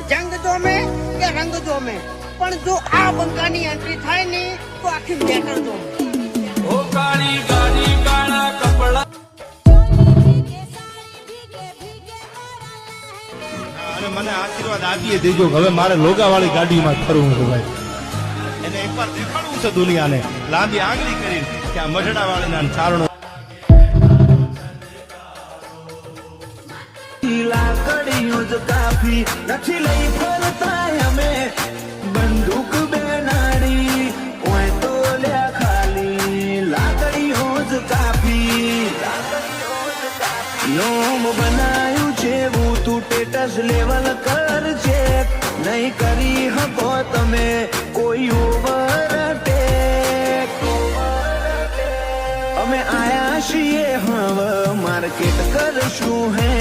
જંગ જોમે કે રંગ જોમે, પણ જો આ બંકાની એન્ટ્રી થાય ને તો આખી મેટર જોમે. ઓ કાળી ગાડી કાળા કપડા. અને મને આશીર્વાદ આપીએ દેજો. હવે મારે લોગાવાળી ગાડીમાં ફરવું છે ભાઈ. એને એકવાર દેખાડવું છે દુનિયાને લાંબી આંગળી કરી કે આ મઢડા વાળીના ચારણો. લાકડીઓ જ કાફી નથી લઈ ફરતા અમે બંદૂક બેનાડી ઓય તો લ્યા ખાલી લાકડીઓ જ કાફી નોમ બનાયું છે હું તું ટેટસ લેવલ કર છે નહીં કરી હકો તમે કોઈ ઓવરટેક અમે આયા છીએ હવે માર્કેટ કરશું હે